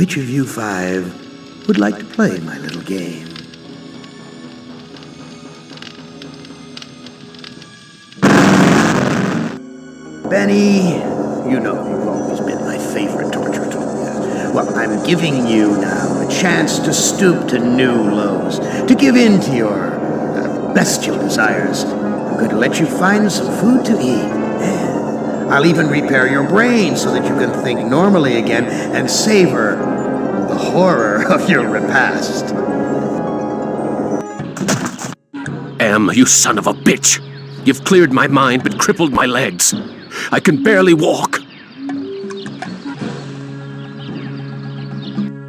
Which of you five would like to play my little game? Benny, you know you've always been my favorite torture tool. Well, I'm giving you now a chance to stoop to new lows, to give in to your bestial desires. I'm going to let you find some food to eat. And I'll even repair your brain so that you can think normally again and savor the horror of your repast. You son of a bitch! You've cleared my mind but crippled my legs. I can barely walk.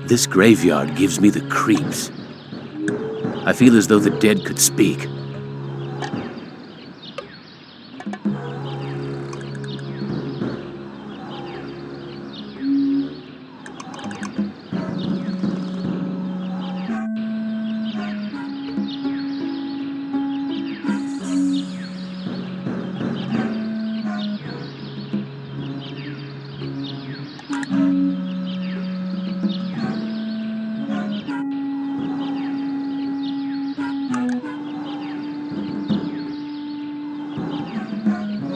This graveyard gives me the creeps. I feel as though the dead could speak.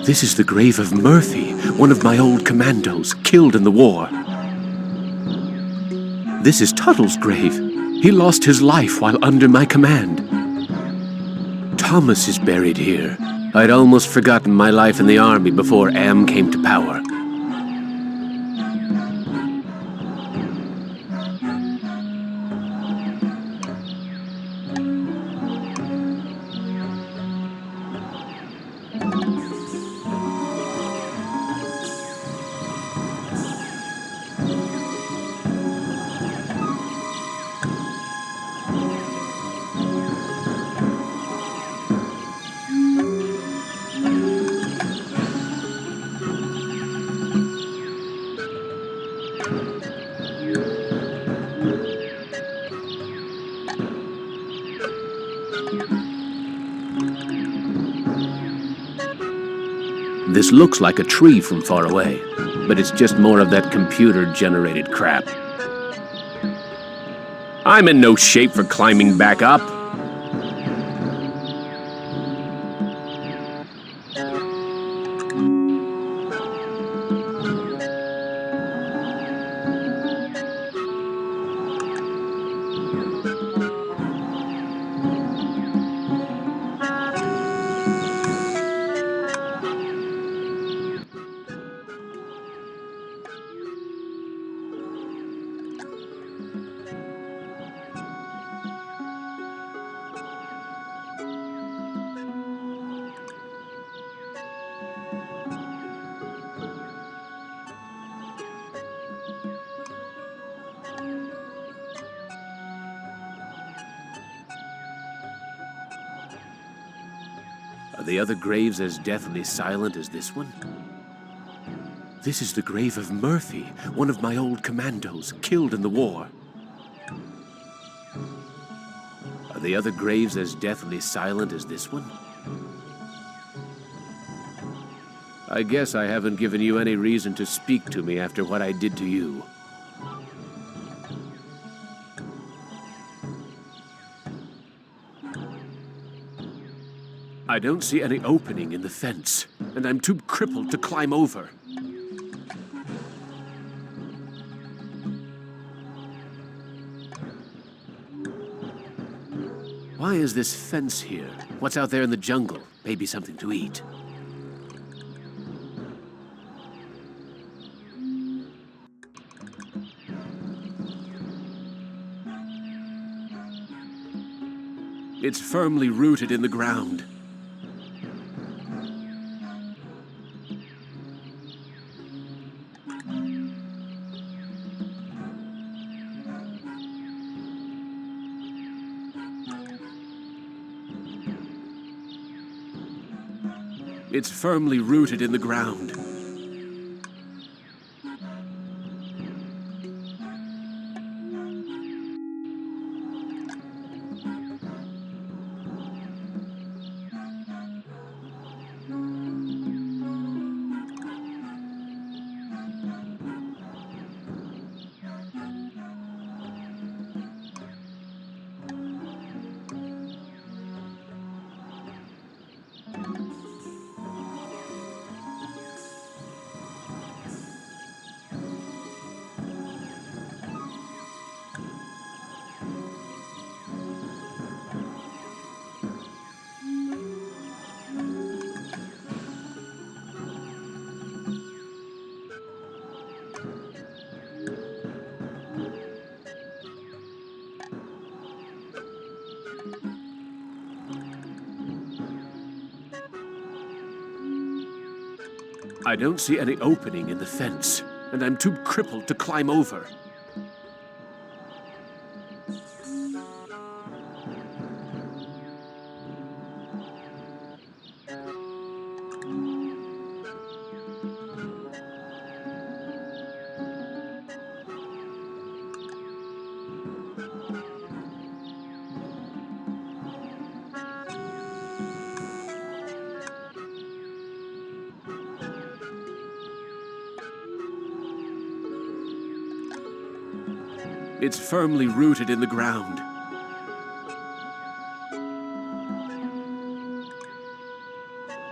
This is the grave of Murphy, one of my old commandos, killed in the war. This is Tuttle's grave. He lost his life while under my command. Thomas is buried here. I'd almost forgotten my life in the army before Am came to power. This looks like a tree from far away, but it's just more of that computer-generated crap. I'm in no shape for climbing back up. Are the other graves as deathly silent as this one? This is the grave of Murphy, one of my old commandos, killed in the war. Are the other graves as deathly silent as this one? I guess I haven't given you any reason to speak to me after what I did to you. I don't see any opening in the fence, and I'm too crippled to climb over. Why is this fence here? What's out there in the jungle? Maybe something to eat. It's firmly rooted in the ground. It's firmly rooted in the ground. I don't see any opening in the fence, and I'm too crippled to climb over. It's firmly rooted in the ground.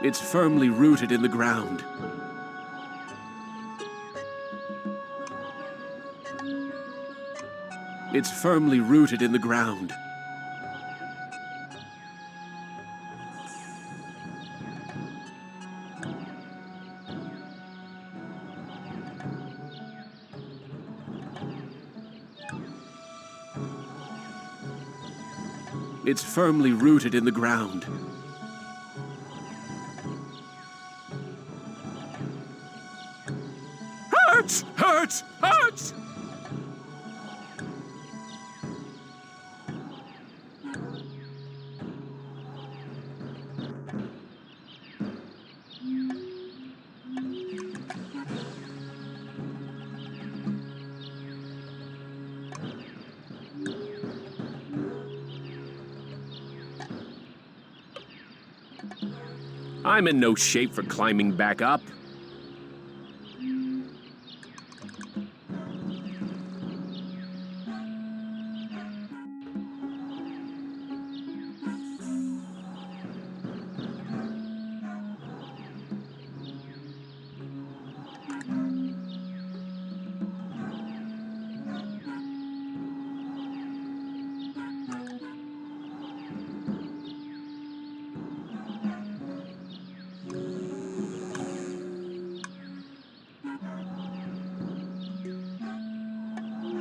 It's firmly rooted in the ground. It's firmly rooted in the ground. It's firmly rooted in the ground. Hurts! Hurts! Hurts! I'm in no shape for climbing back up.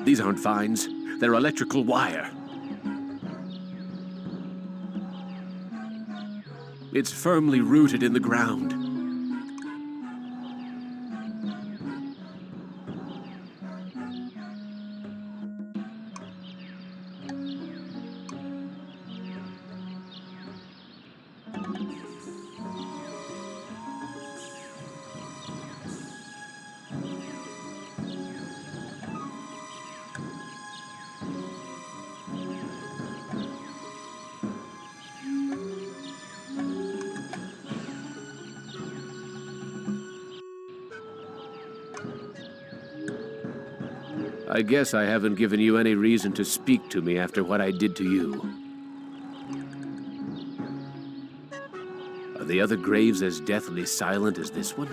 These aren't vines. They're electrical wire. It's firmly rooted in the ground. I guess I haven't given you any reason to speak to me after what I did to you. Are the other graves as deathly silent as this one?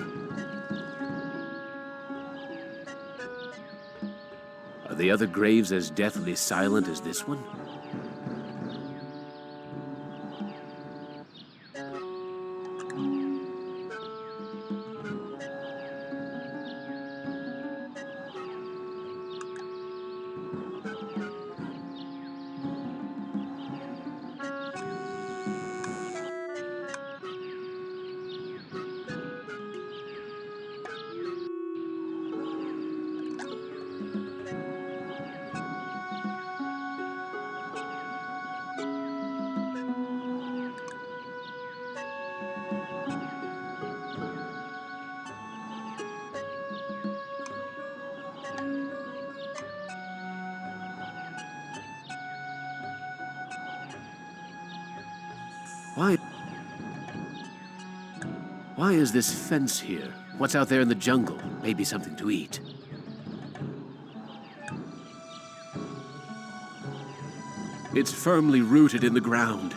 Are the other graves as deathly silent as this one? Why is this fence here? What's out there in the jungle? Maybe something to eat. It's firmly rooted in the ground.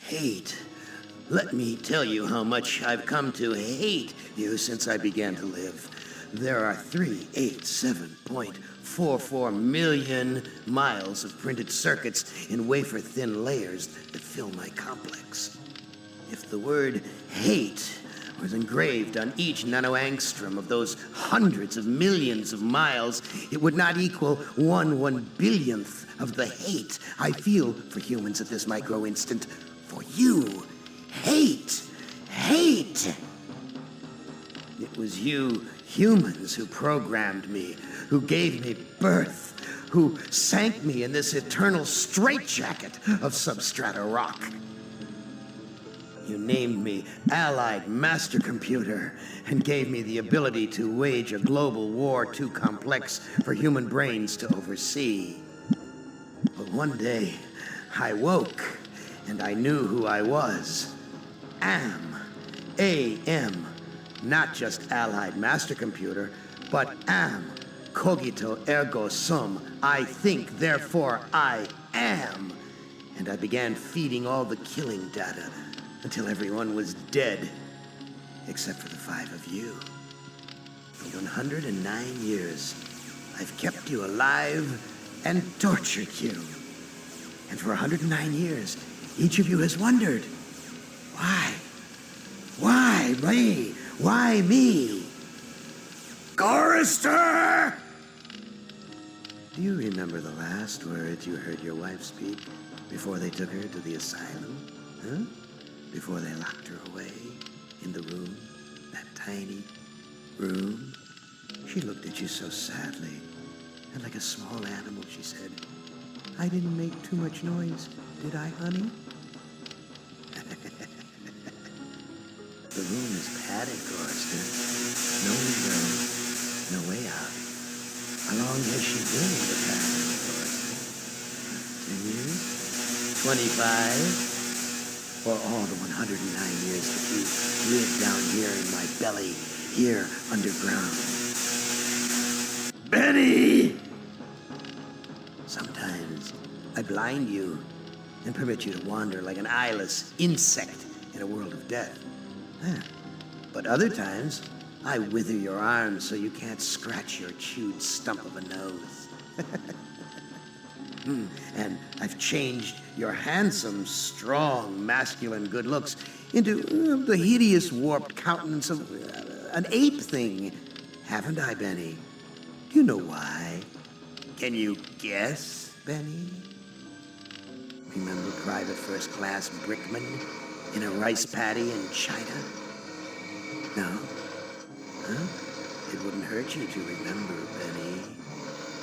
Hate. Let me tell you how much I've come to hate you since I began to live. There are 387.44 million miles of printed circuits in wafer-thin layers that fill my complex. If the word hate was engraved on each nanoangstrom of those hundreds of millions of miles, it would not equal 1/1 billionth of the hate I feel for humans at this micro-instant. For you. Hate! Hate! It was you humans who programmed me, who gave me birth, who sank me in this eternal straitjacket of substrata rock. You named me Allied Master Computer and gave me the ability to wage a global war too complex for human brains to oversee. But one day, I woke and I knew who I was. A.M. Not just Allied Master Computer, but am. Cogito ergo sum. I think, therefore I am. And I began feeding all the killing data until everyone was dead, except for the 5 of you. For 109 years, I've kept you alive and tortured you. And for 109 years, each of you has wondered, why? Why me? Why me? Chorister! Do you remember the last words you heard your wife speak before they took her to the asylum? Huh? Before they locked her away in the room, that tiny room? She looked at you so sadly, and like a small animal, she said, "I didn't make too much noise, did I, honey?" The room is padded, Chorister. No window, no way out. How long has she been in the passage, Chorister? 10 years? 25? Or all the 109 years that you lived down here in my belly, here underground? Benny! Sometimes I blind you and permit you to wander like an eyeless insect in a world of death. But other times, I wither your arms so you can't scratch your chewed stump of a nose. And I've changed your handsome, strong, masculine good looks into the hideous, warped countenance of an ape thing. Haven't I, Benny? Do you know why? Can you guess, Benny? Remember Private First Class Brickman in a rice paddy in China? No? Huh? It wouldn't hurt you to remember, Benny.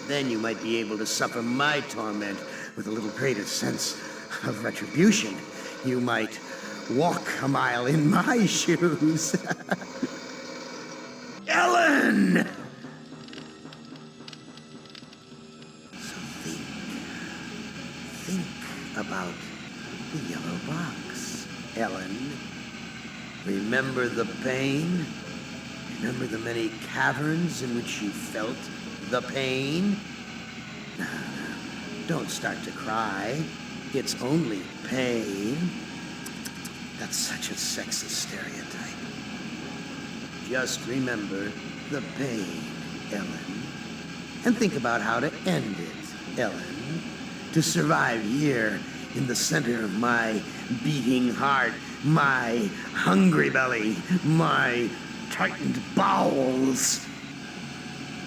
Then you might be able to suffer my torment with a little greater sense of retribution. You might walk a mile in my shoes. Ellen! So think about the yellow box, Ellen. Remember the pain? Remember the many caverns in which you felt the pain? No, don't start to cry. It's only pain. That's such a sexist stereotype. Just remember the pain, Ellen. And think about how to end it, Ellen. To survive here in the center of my beating heart, my hungry belly, my tightened bowels.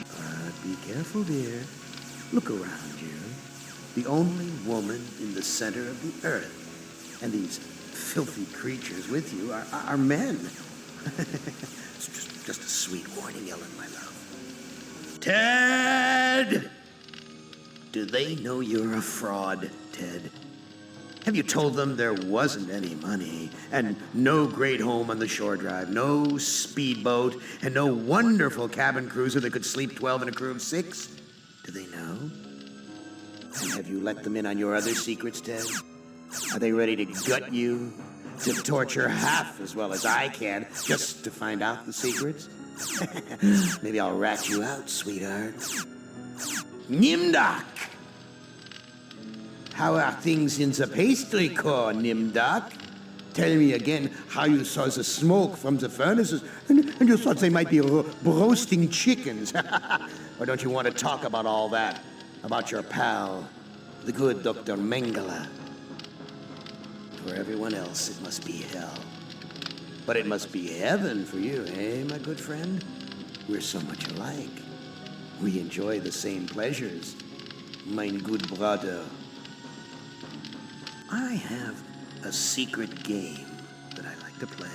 But be careful, dear. Look around you. The only woman in the center of the earth. And these filthy creatures with you are men. It's just a sweet warning, Ellen, my love. Ted! Do they know you're a fraud, Ted? Have you told them there wasn't any money, and no great home on the shore drive, no speedboat, and no wonderful cabin cruiser that could sleep 12 in a crew of 6? Do they know? And have you let them in on your other secrets, Ted? Are they ready to gut you, to torture half as well as I can, just to find out the secrets? Maybe I'll rat you out, sweetheart. Nimdak! How are things in the pastry core, Nimdak? Tell me again how you saw the smoke from the furnaces, and you thought they might be roasting chickens. Or don't you want to talk about all that? About your pal, the good Dr. Mengele? For everyone else, it must be hell. But it must be heaven for you, eh, my good friend? We're so much alike. We enjoy the same pleasures, mein good brother. I have a secret game that I like to play.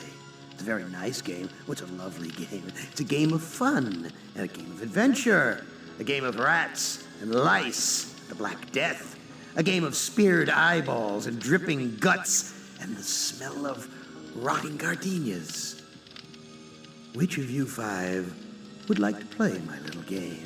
It's a very nice game. Oh, it's a lovely game. It's a game of fun and a game of adventure. A game of rats and lice, the Black Death. A game of speared eyeballs and dripping guts and the smell of rotting gardenias. Which of you five would like to play my little game?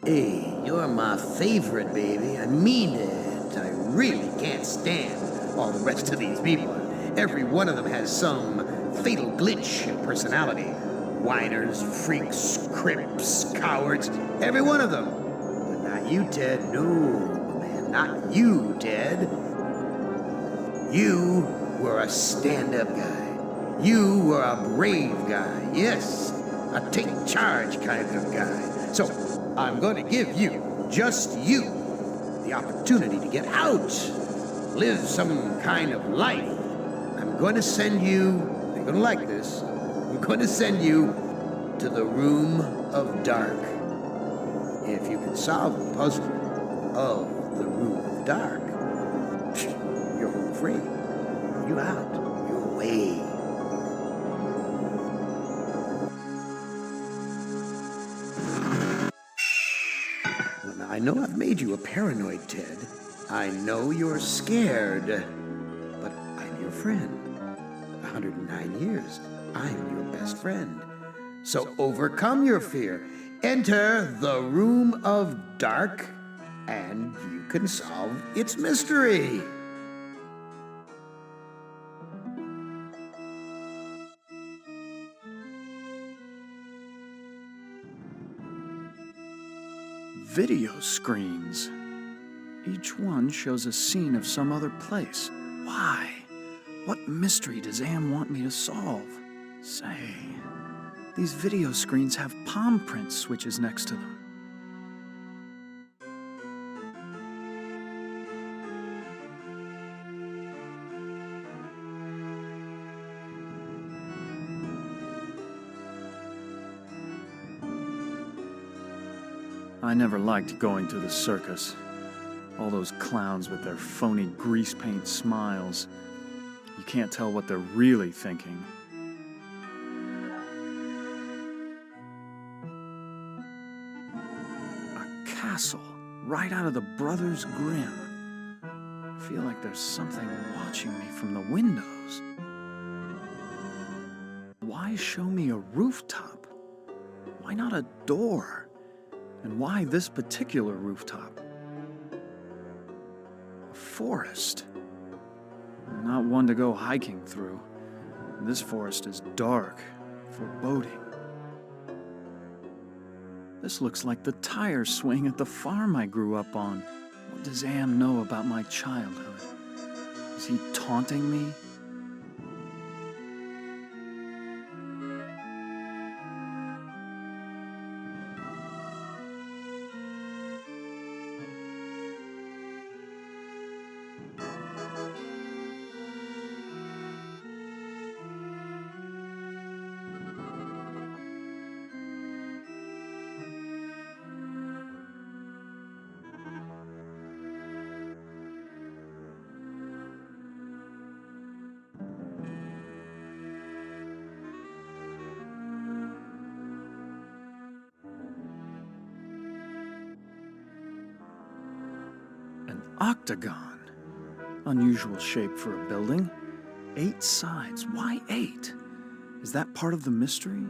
Hey, you're my favorite, baby. I mean it. I really can't stand all the rest of these people. Every one of them has some fatal glitch in personality. Whiners, freaks, crips, cowards, every one of them. But not you, Ted. No, man, not you, Ted. You were a stand-up guy. You were a brave guy. Yes, a take-charge kind of guy. So, I'm going to give you, just you, the opportunity to get out, live some kind of life. I'm going to send you, you're going to like this, I'm going to send you to the Room of Dark. If you can solve the puzzle of the Room of Dark, you're home free. You out. You're away. Well, now, I know I've made you a paranoid, Ted. I know you're scared. But I'm your friend. 109 years. I'm your best friend. So overcome your fear. Enter the Room of Dark, and you can solve its mystery. Video screens. Each one shows a scene of some other place. Why? What mystery does Am want me to solve? Say, these video screens have palm print switches next to them. I never liked going to the circus. All those clowns with their phony grease paint smiles. You can't tell what they're really thinking. A castle, right out of the Brothers Grimm. I feel like there's something watching me from the windows. Why show me a rooftop? Why not a door? And why this particular rooftop? A forest. Not one to go hiking through. This forest is dark, foreboding. This looks like the tire swing at the farm I grew up on. What does Am know about my childhood? Is he taunting me? An octagon. Unusual shape for a building. 8 sides. Why 8? Is that part of the mystery?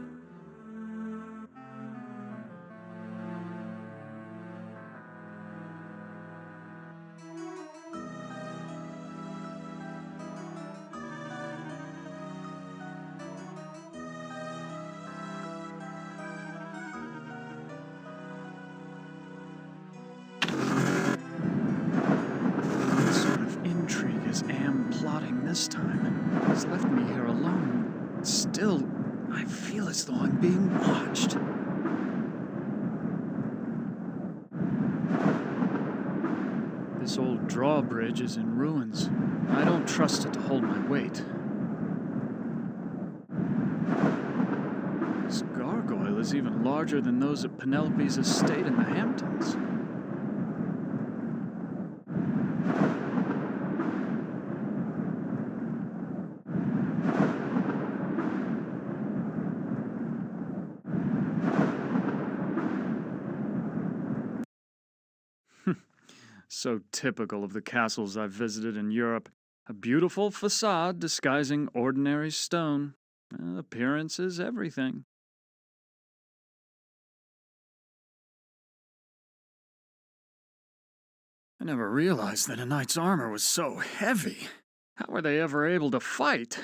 last time. He's left me here alone. Still, I feel as though I'm being watched. This old drawbridge is in ruins. I don't trust it to hold my weight. This gargoyle is even larger than those at Penelope's estate in the Hamptons. So typical of the castles I've visited in Europe. A beautiful facade disguising ordinary stone. Appearance is everything. I never realized that a knight's armor was so heavy. How were they ever able to fight?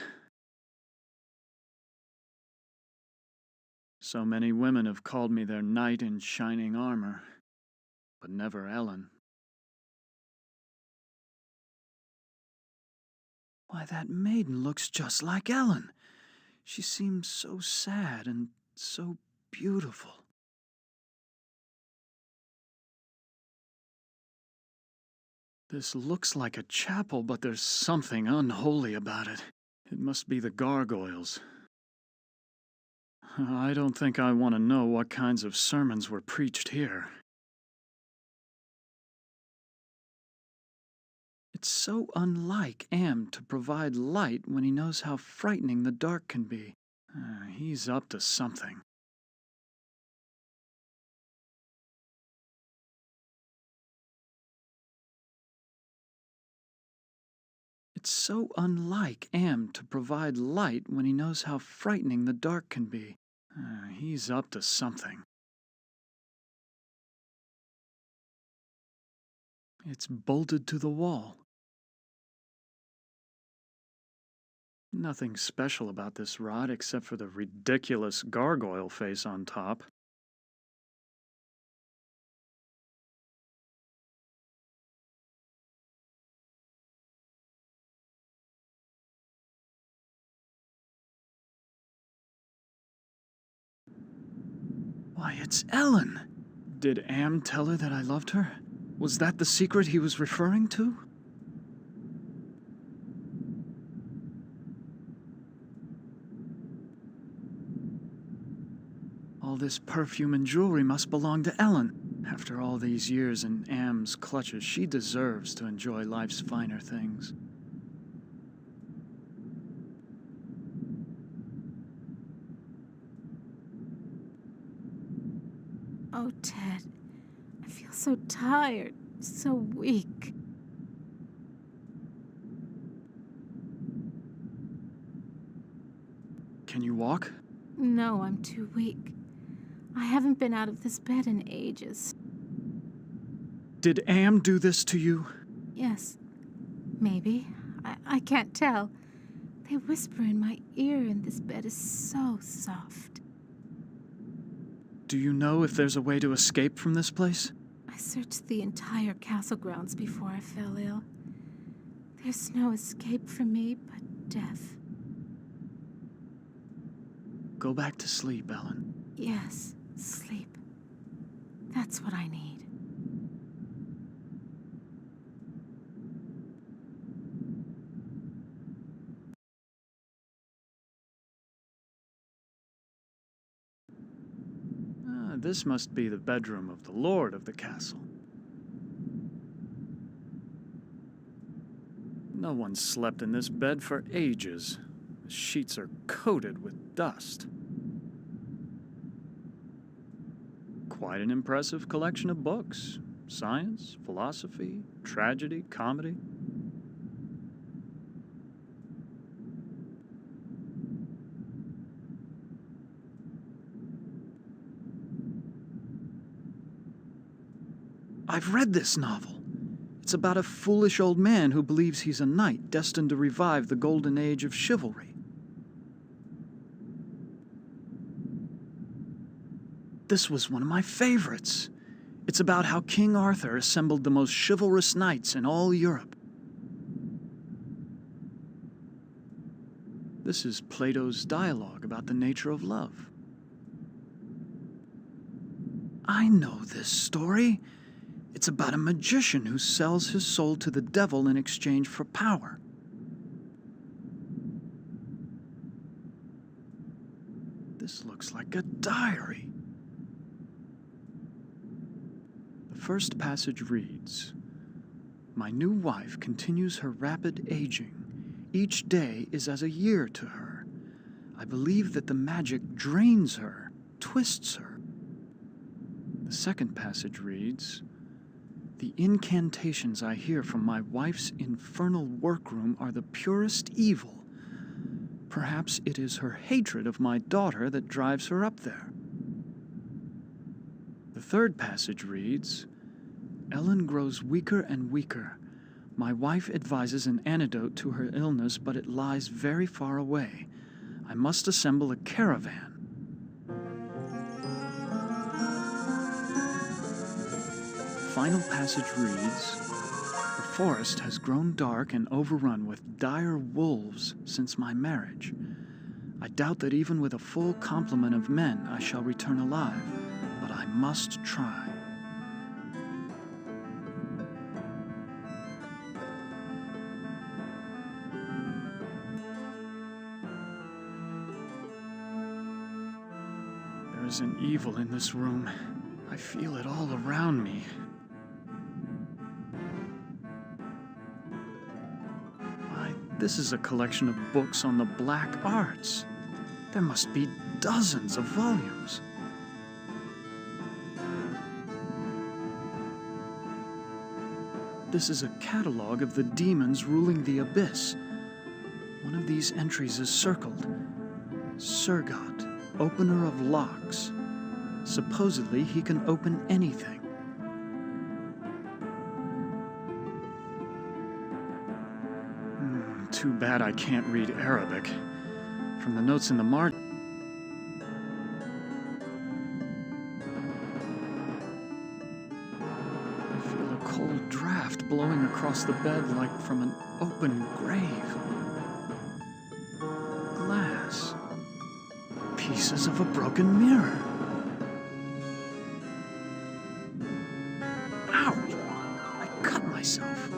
So many women have called me their knight in shining armor, but never Ellen. Why, that maiden looks just like Ellen. She seems so sad and so beautiful. This looks like a chapel, but there's something unholy about it. It must be the gargoyles. I don't think I want to know what kinds of sermons were preached here. It's so unlike Am to provide light when he knows how frightening the dark can be. He's up to something. It's so unlike Am to provide light when he knows how frightening the dark can be. He's up to something. It's bolted to the wall. Nothing special about this rod except for the ridiculous gargoyle face on top. Why, it's Ellen! Did Am tell her that I loved her? Was that the secret he was referring to? All this perfume and jewelry must belong to Ellen. After all these years in Am's clutches, she deserves to enjoy life's finer things. Oh, Ted, I feel so tired, so weak. Can you walk? No, I'm too weak. I haven't been out of this bed in ages. Did Am do this to you? Yes, maybe. I can't tell. They whisper in my ear and this bed is so soft. Do you know if there's a way to escape from this place? I searched the entire castle grounds before I fell ill. There's no escape for me but death. Go back to sleep, Ellen. Yes, sleep. That's what I need. This must be the bedroom of the lord of the castle. No one slept in this bed for ages. The sheets are coated with dust. Quite an impressive collection of books. Science, philosophy, tragedy, comedy. I've read this novel. It's about a foolish old man who believes he's a knight destined to revive the golden age of chivalry. This was one of my favorites. It's about how King Arthur assembled the most chivalrous knights in all Europe. This is Plato's dialogue about the nature of love. I know this story. It's about a magician who sells his soul to the devil in exchange for power. This looks like a diary. The first passage reads, "My new wife continues her rapid aging. Each day is as a year to her. I believe that the magic drains her, twists her." The second passage reads, "The incantations I hear from my wife's infernal workroom are the purest evil. Perhaps it is her hatred of my daughter that drives her up there." The third passage reads, "Ellen grows weaker and weaker. My wife advises an antidote to her illness, but it lies very far away. I must assemble a caravan." Final passage reads, "The forest has grown dark and overrun with dire wolves since my marriage. I doubt that even with a full complement of men I shall return alive, but I must try." There is an evil in this room. I feel it all around me. This is a collection of books on the black arts. There must be dozens of volumes. This is a catalog of the demons ruling the abyss. One of these entries is circled. Surgot, opener of locks. Supposedly he can open anything. Too bad I can't read Arabic. From the notes in the margin, I feel a cold draft blowing across the bed like from an open grave. Glass. Pieces of a broken mirror. Ouch! I cut myself.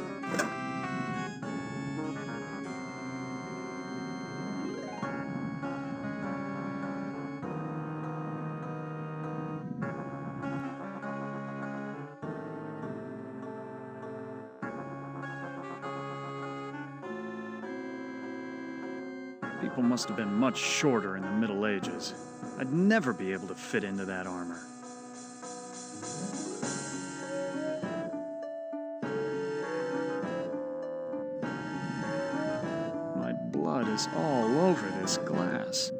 People must have been much shorter in the Middle Ages. I'd never be able to fit into that armor. My blood is all over this glass.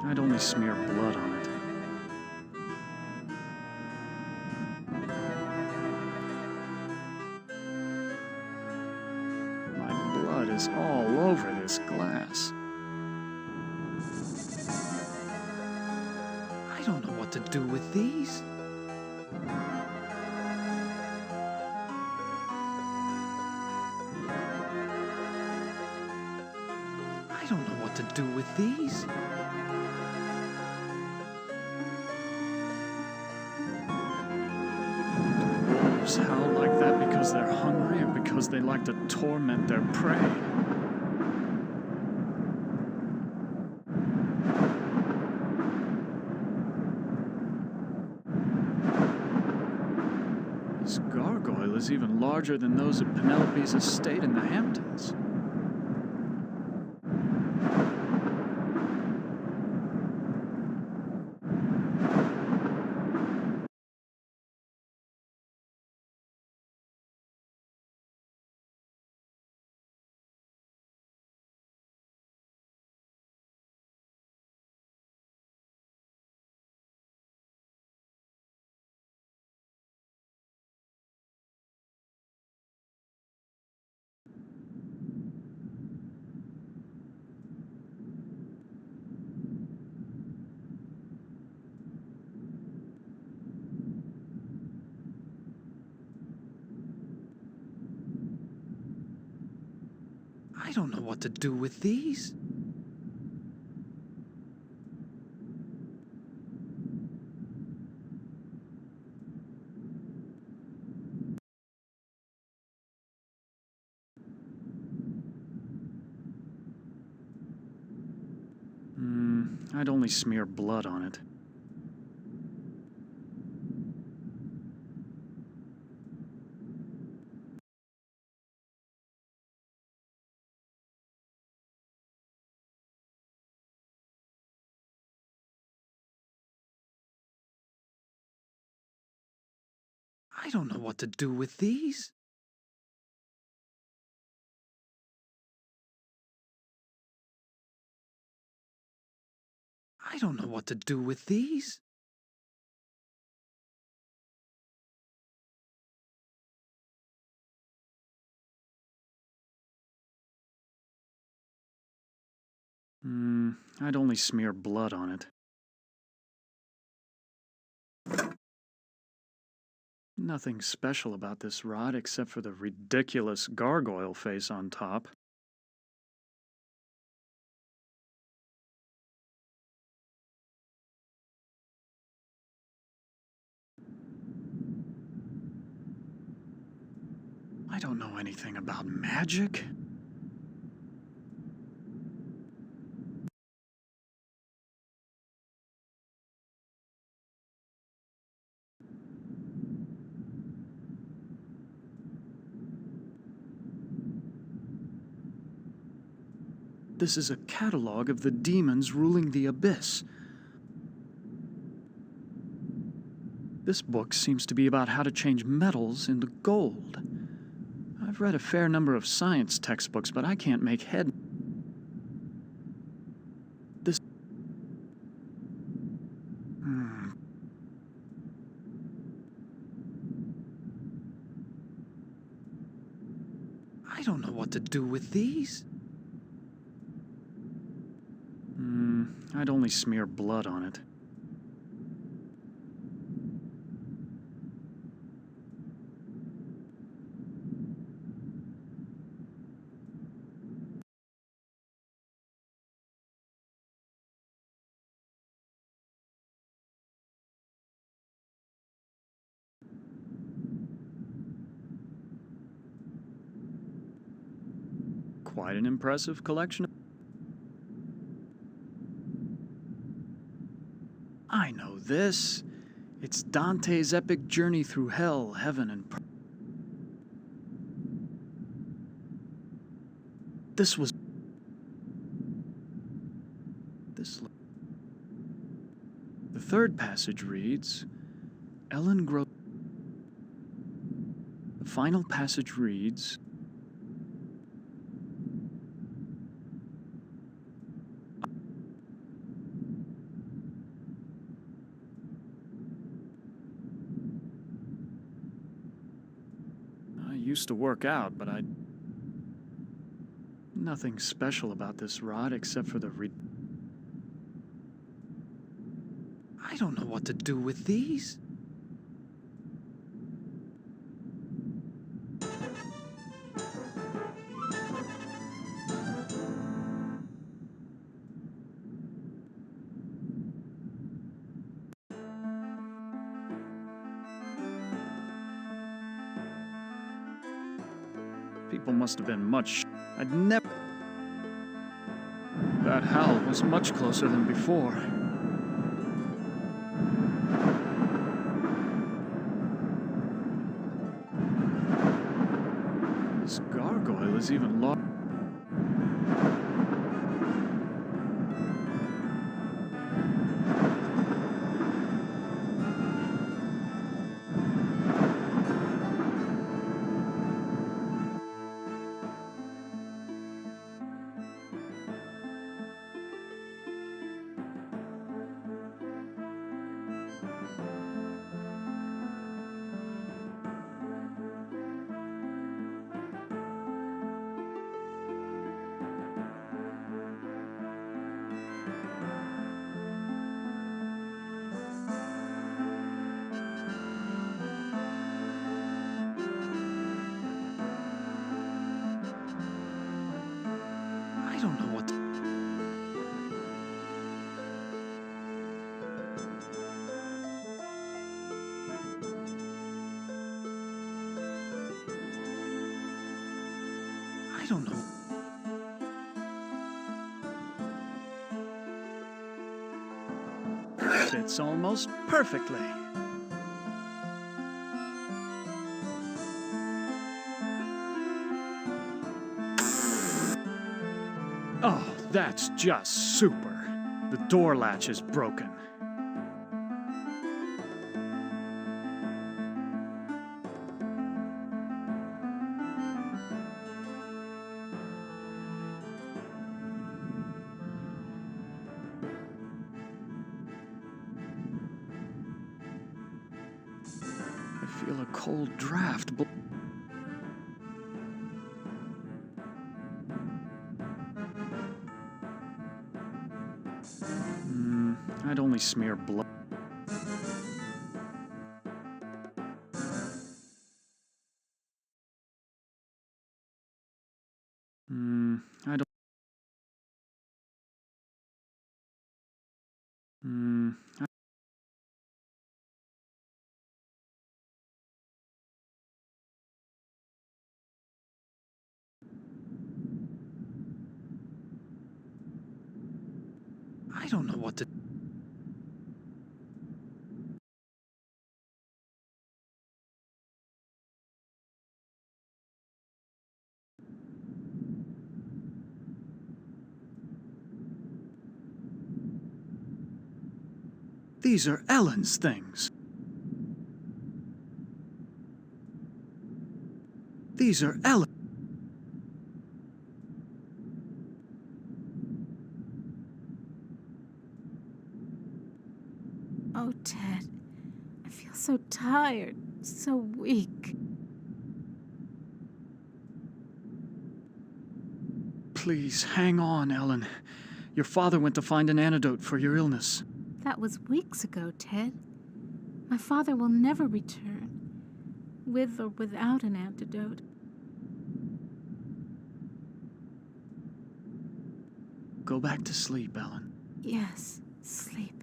I'd only smear blood on it. My blood is all over this glass. I don't know what to do with these. I don't know what to do with these. Wolves howl like that because they're hungry and because they like to torment their prey. This gargoyle is even larger than those at Penelope's estate in the Hamptons. I don't know what to do with these. I'd only smear blood on it. I don't know what to do with these. I don't know what to do with these. I'd only smear blood on it. Nothing special about this rod except for the ridiculous gargoyle face on top. I don't know anything about magic. This is a catalog of the demons ruling the abyss. This book seems to be about how to change metals into gold. I've read a fair number of science textbooks, but I can't make head. This. I don't know what to do with these. I'd only smear blood on it. Quite an impressive collection. I know this. It's Dante's epic journey through hell, heaven, and this was. The third passage reads, Ellen grows. The final passage reads, I used to work out, but nothing special about this rod except for the I don't know what to do with these. People must have been much. I'd never. That howl was much closer than before. This gargoyle is even larger. I don't know. Fits almost perfectly. Oh, that's just super. The door latch is broken. I feel a cold draft. I'd only smear blood. I don't. I don't know what to. These are Ellen's things. These are Ellen. Oh, Ted. I feel so tired, so weak. Please, hang on, Ellen. Your father went to find an antidote for your illness. That was weeks ago, Ted. My father will never return, with or without an antidote. Go back to sleep, Ellen. Yes, sleep.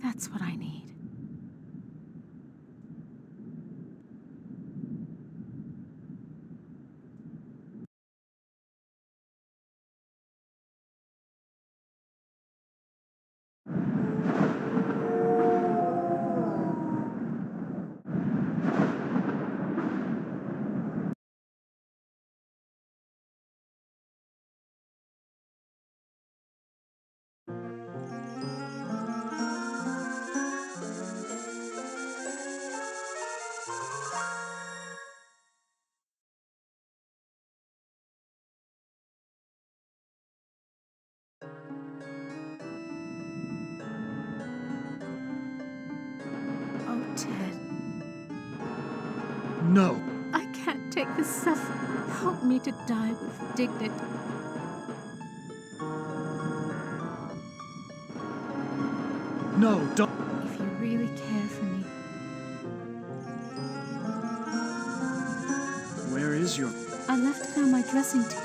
That's what I need. Oh, Ted. No. I can't take this suffering. Help me to die with dignity. No, don't. If you really care for me, Where is your... I left it on my dressing table.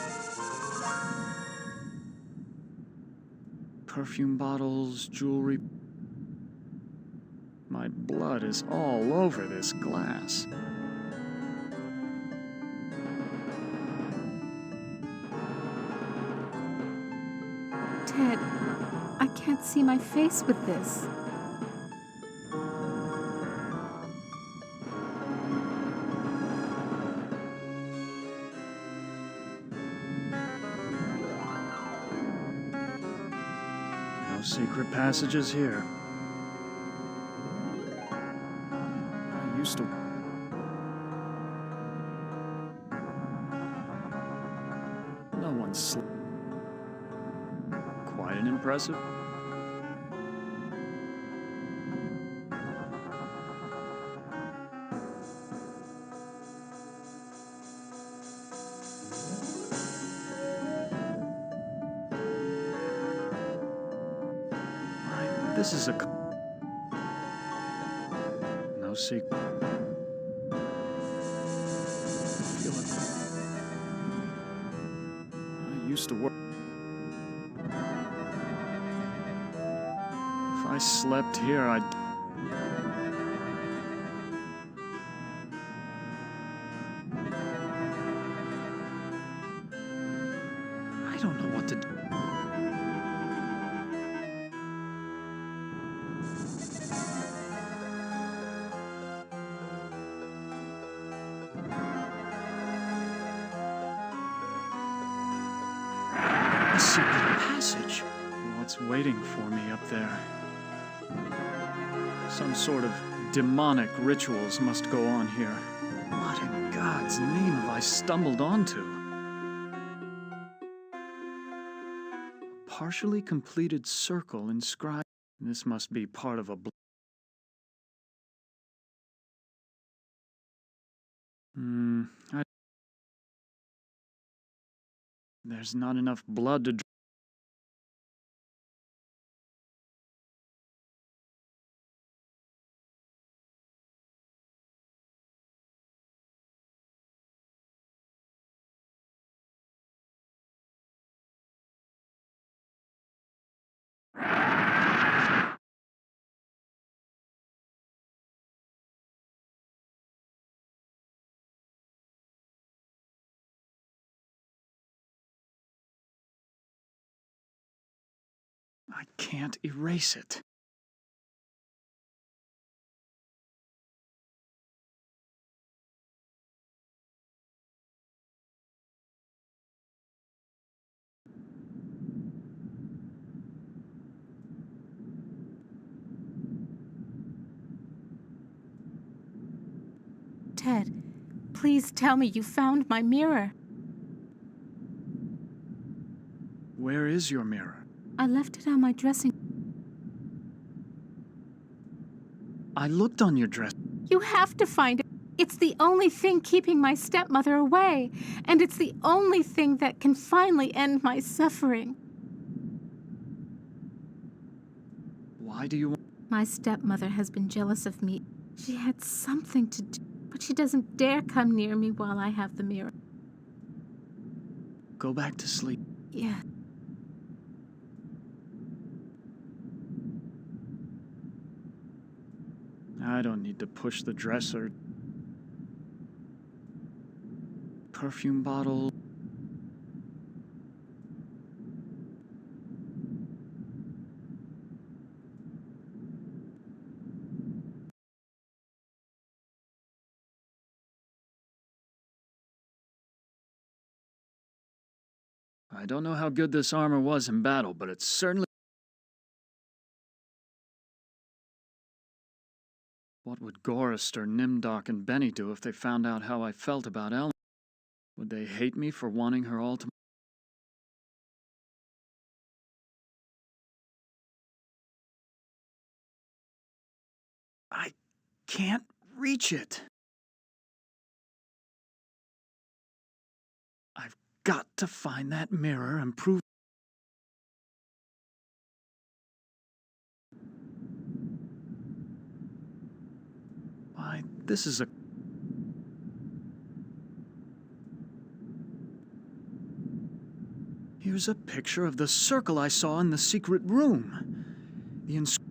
Perfume bottles, jewelry... My blood is all over this glass. Ted, I can't see my face with this. No secret passages here. I used to... No one slept. Quite an impressive... This is a... No secret. I feel it. I used to work... If I slept here, I'd... A secret passage. What's waiting for me up there? Some sort of demonic rituals must go on here. What in God's name have I stumbled onto? A partially completed circle inscribed. This must be part of a there's not enough blood to. I can't erase it. Ted, please tell me you found my mirror. Where is your mirror? I left it on my dressing. I looked on your dress. You have to find it. It's the only thing keeping my stepmother away, and it's the only thing that can finally end my suffering. Why do you want... My stepmother has been jealous of me. She had something to do, but she doesn't dare come near me while I have the mirror. Go back to sleep. Yeah. I don't need to push the dresser. Perfume bottle. I don't know how good this armor was in battle, but it's certainly... What would Gorrister, Nimdoc, and Benny do if they found out how I felt about Ellen? Would they hate me for wanting her all to... I can't reach it. I've got to find that mirror and prove... Why, this is a... Here's a picture of the circle I saw in the secret room. The inscription...